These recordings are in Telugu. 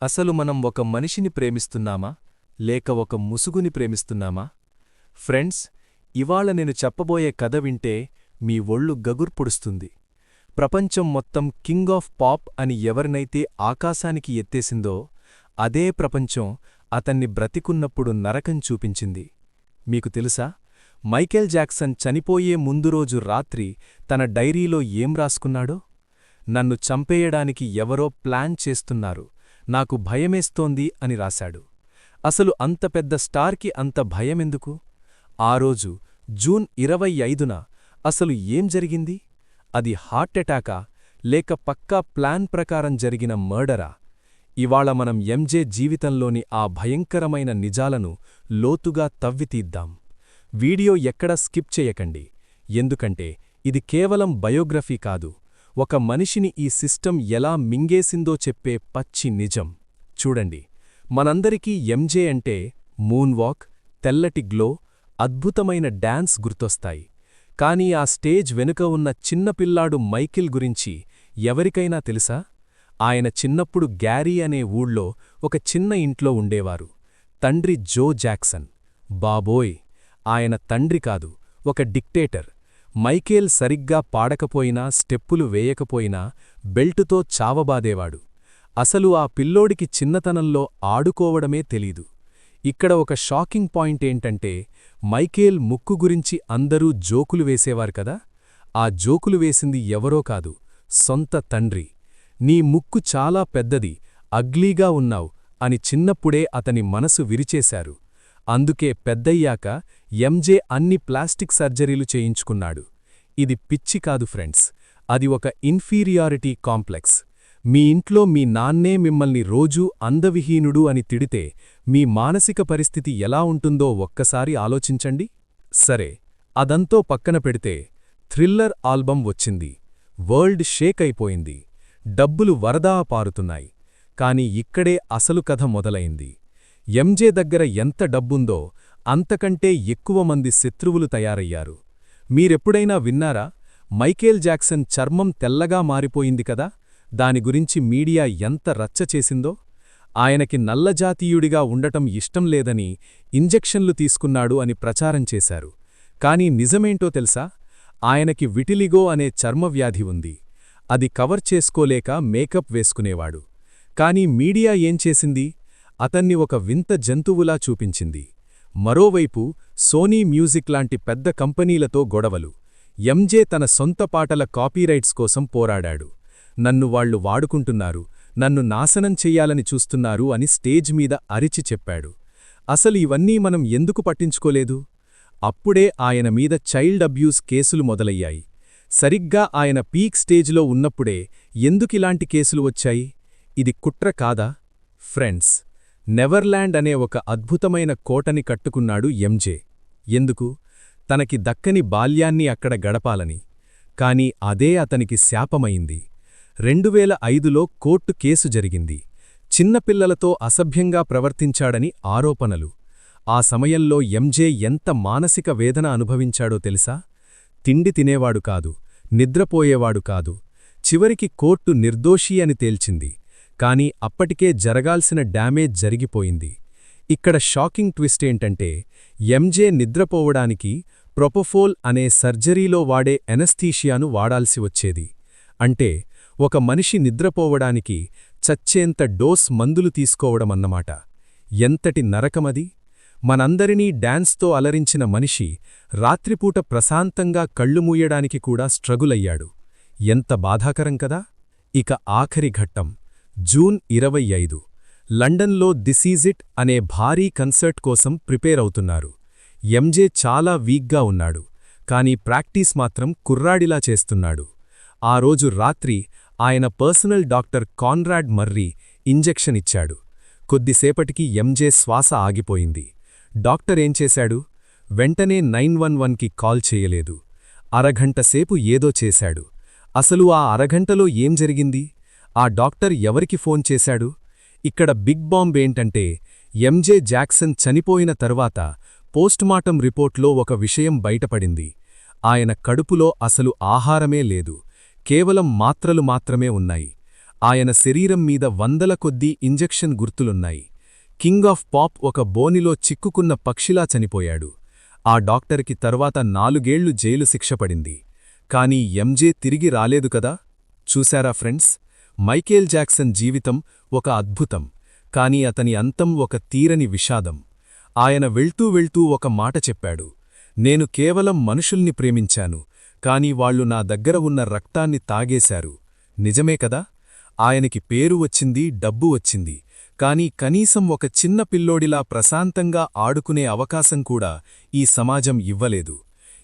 అసలు మనం ఒక మనిషిని ప్రేమిస్తున్నామా లేక ఒక ముసుగుని ప్రేమిస్తున్నామా? ఫ్రెండ్స్, ఇవాళ నేను చెప్పబోయే కథ వింటే మీ ఒళ్ళు గగుర్పుడుస్తుంది. ప్రపంచం మొత్తం కింగ్ ఆఫ్ పాప్ అని ఎవరినైతే ఆకాశానికి ఎత్తేసిందో అదే ప్రపంచం అతన్ని బ్రతికున్నప్పుడు నరకం చూపించింది. మీకు తెలుసా, మైకేల్ జాక్సన్ చనిపోయే ముందు రోజు రాత్రి తన డైరీలో ఏం రాసుకున్నాడో? నన్ను చంపేయడానికి ఎవరో ప్లాన్ చేస్తున్నారు, నాకు భయమేస్తోంది అని రాశాడు. అసలు అంత పెద్ద స్టార్కి అంత భయమెందుకు? ఆ రోజు జూన్ 25న అసలు ఏం జరిగింది? అది హార్టెటాకా లేక పక్కా ప్లాన్ ప్రకారం జరిగిన మర్డరా? ఇవాళ మనం ఎంజే జీవితంలోని ఆ భయంకరమైన నిజాలను లోతుగా తవ్వితీద్దాం. వీడియో ఎక్కడా స్కిప్ చేయకండి, ఎందుకంటే ఇది కేవలం బయోగ్రఫీ కాదు, ఒక మనిషిని ఈ సిస్టమ్ ఎలా మింగేసిందో చెప్పే పచ్చి నిజం. చూడండి, మనందరికీ ఎంజే అంటే మూన్ వాక్, తెల్లటి గ్లో, అద్భుతమైన డాన్స్ గుర్తొస్తాయి. కానీ ఆ స్టేజ్ వెనుక ఉన్న చిన్నపిల్లాడు మైకిల్ గురించి ఎవరికైనా తెలుసా? ఆయన చిన్నప్పుడు గ్యారీ అనే ఊళ్ళో ఒక చిన్న ఇంట్లో ఉండేవారు. తండ్రి జో జాక్సన్. బాబోయ్, ఆయన తండ్రి కాదు, ఒక డిక్టేటర్. మైకేల్ సరిగ్గా పాడకపోయినా, స్టెప్పులు వేయకపోయినా బెల్టుతో చావబాదేవాడు. అసలు ఆ పిల్లోడికి చిన్నతనంలో ఆడుకోవడమే తెలీదు. ఇక్కడ ఒక షాకింగ్ పాయింటేంటంటే, మైకేల్ ముక్కు గురించి అందరూ జోకులు వేసేవారు కదా, ఆ జోకులు వేసింది ఎవరో కాదు, సొంత తండ్రి. నీ ముక్కు చాలా పెద్దది, అగ్లీగా ఉన్నావ్ అని చిన్నప్పుడే అతని మనసు విరిచేశారు. అందుకే పెద్దయ్యాక ఎంజే అన్ని ప్లాస్టిక్ సర్జరీలు చేయించుకున్నాడు. ఇది పిచ్చి కాదు ఫ్రెండ్స్, అది ఒక ఇన్ఫీరియారిటీ కాంప్లెక్స్. మీ ఇంట్లో మీ నాన్నే మిమ్మల్ని రోజూ అందవిహీనుడు అని తిడితే మీ మానసిక పరిస్థితి ఎలా ఉంటుందో ఒక్కసారి ఆలోచించండి. సరే, అదంతో పక్కన పెడితే థ్రిల్లర్ ఆల్బమ్ వచ్చింది, వరల్డ్ షేక్ అయిపోయింది, డబ్బులు వరదా పారుతున్నాయి. కాని ఇక్కడే అసలు కథ మొదలైంది. ఎంజే దగ్గర ఎంత డబ్బుందో అంతకంటే ఎక్కువ మంది శత్రువులు తయారయ్యారు. మీరెప్పుడైనా విన్నారా, మైకేల్ జాక్సన్ చర్మం తెల్లగా మారిపోయింది కదా, దాని గురించి మీడియా ఎంత రచ్చ చేసిందో? ఆయనకి నల్లజాతీయుడిగా ఉండటం ఇష్టం లేదని ఇంజెక్షన్లు తీసుకున్నాడు అని ప్రచారం చేశారు. కానీ నిజమేంటో తెలుసా, ఆయనకి విటిలిగో అనే చర్మవ్యాధి ఉంది. అది కవర్ చేసుకోలేక మేకప్ వేసుకునేవాడు. కానీ మీడియా ఏం చేసింది, అతన్ని ఒక వింత జంతువులా చూపించింది. మరోవైపు సోనీ మ్యూజిక్ లాంటి పెద్ద కంపెనీలతో గొడవలు. ఎంజే తన సొంత పాటల కాపీరైట్స్ కోసం పోరాడాడు. నన్ను వాళ్లు వాడుకుంటున్నారు, నన్ను నాశనం చెయ్యాలని చూస్తున్నారు అని స్టేజ్ మీద అరిచి చెప్పాడు. అసలు ఇవన్నీ మనం ఎందుకు పట్టించుకోలేదు? అప్పుడే ఆయన మీద చైల్డ్ అబ్యూస్ కేసులు మొదలయ్యాయి. సరిగ్గా ఆయన పీక్ స్టేజ్లో ఉన్నప్పుడే ఎందుకిలాంటి కేసులు వచ్చాయి? ఇది కుట్ర కాదా? ఫ్రెండ్స్, నెవర్లాండ్ అనే ఒక అద్భుతమైన కోటని కట్టుకున్నాడు ఎంజే. ఎందుకు? తనకి దక్కని బాల్యాన్ని అక్కడ గడపాలని. కాని అదే అతనికి శాపమైంది. 2005లో కోర్టు కేసు జరిగింది. చిన్నపిల్లలతో అసభ్యంగా ప్రవర్తించాడని ఆరోపణలు. ఆ సమయంలో ఎంజే ఎంత మానసిక వేదన అనుభవించాడో తెలుసా? తిండి తినేవాడు కాదు, నిద్రపోయేవాడు కాదు. చివరికి కోర్టు నిర్దోషి అని తేల్చింది. కాని అప్పటికే జరగాల్సిన డ్యామేజ్ జరిగిపోయింది. ఇక్కడ షాకింగ్ ట్విస్టేంటంటే, ఎంజే నిద్రపోవడానికి ప్రొపఫోల్ అనే సర్జరీలో వాడే ఎనస్థీషియాను వాడాల్సి వచ్చేది. అంటే ఒక మనిషి నిద్రపోవడానికి చచ్చేంత డోస్ మందులు తీసుకోవడమన్నమాట. ఎంతటి నరకమది! మనందరినీ డాన్స్తో అలరించిన మనిషి రాత్రిపూట ప్రశాంతంగా కళ్ళు మూయడానికి కూడా స్ట్రగులయ్యాడు. ఎంత బాధాకరం కదా! ఇక ఆఖరి ఘట్టం జూన్ 25. లండన్లో దిస్ ఈజ్ ఇట్ అనే భారీ కన్సర్ట్ కోసం ప్రిపేర్ అవుతున్నారు. ఎంజే చాలా వీక్గా ఉన్నాడు, కానీ ప్రాక్టీస్ మాత్రం కుర్రాడిలా చేస్తున్నాడు. ఆ రోజు రాత్రి ఆయన personal doctor Conrad marry injection ఇచ్చాడు. కొద్దిసేపటికి ఎంజే శ్వాస ఆగిపోయింది. డాక్టర్ ఏం చేశాడు? వెంటనే 911కి కాల్ చేయలేదు. అరగంటసేపు ఏదో చేశాడు. అసలు ఆ అరగంటలో ఏం జరిగింది? ఆ డాక్టర్ ఎవరికి ఫోన్ చేశాడు? ఇక్కడ బిగ్ బాంబ్ ఏంటంటే, ఎంజే జాక్సన్ చనిపోయిన తరువాత పోస్టుమార్టం రిపోర్ట్లో ఒక విషయం బయటపడింది. ఆయన కడుపులో అసలు ఆహారమే లేదు, కేవలం మాత్రలు మాత్రమే ఉన్నాయి. ఆయన శరీరం మీద వందల కొద్దీ ఇంజెక్షన్ గుర్తులున్నాయి. కింగ్ ఆఫ్ పాప్ ఒక బోనిలో చిక్కుకున్న పక్షిలా చనిపోయాడు. ఆ డాక్టర్కి తర్వాత 4 ఏళ్లు జైలు శిక్ష పడింది. కానీ ఎంజే తిరిగి రాలేదు కదా. చూశారా ఫ్రెండ్స్, మైకేల్ జాక్సన్ జీవితం ఒక అద్భుతం, కాని అతని అంతం ఒక తీరని విషాదం. ఆయన వెళ్తూ వెళ్తూ ఒక మాట చెప్పాడు, నేను కేవలం మనుషుల్ని ప్రేమించాను, కాని వాళ్లు నా దగ్గర ఉన్న రక్తాన్ని తాగేశారు. నిజమే కదా. ఆయనకి పేరు వచ్చింది, డబ్బు వచ్చింది, కాని కనీసం ఒక చిన్న పిల్లోడిలా ప్రశాంతంగా ఆడుకునే అవకాశం కూడా ఈ సమాజం ఇవ్వలేదు.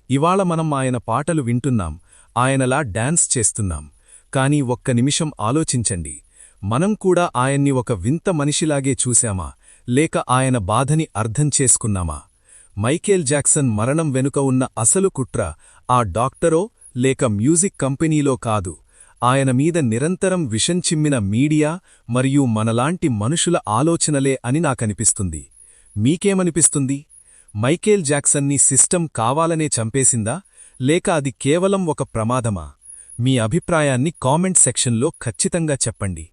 ఇవాళ మనం ఆయన పాటలు వింటున్నాం, ఆయనలా డాన్స్ చేస్తున్నాం. కాని ఒక్క నిమిషం ఆలోచించండి, మనం కూడా ఆయన్ని ఒక వింత మనిషిలాగే చూశామా, లేక ఆయన బాధని అర్థం చేసుకున్నామా? మైకేల్ జాక్సన్ మరణం వెనుక ఉన్న అసలు కుట్ర ఆ డాక్టరో లేక మ్యూజిక్ కంపెనీలో కాదు, ఆయన మీద నిరంతరం విషం చిమ్మిన మీడియా మరియు మనలాంటి మనుషుల ఆలోచనలే అని నాకనిపిస్తుంది. మీకేమనిపిస్తుంది? మైకేల్ జాక్సన్ని సిస్టమ్ కావాలనే చంపేసిందా, లేక అది కేవలం ఒక ప్రమాదమా? మీ అభిప్రాయాన్ని కామెంట్ సెక్షన్లో ఖచ్చితంగా చెప్పండి.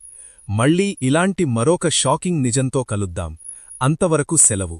మళ్ళీ ఇలాంటి మరొక షాకింగ్ నిజంతో కలుద్దాం. అంతవరకు సెలవు.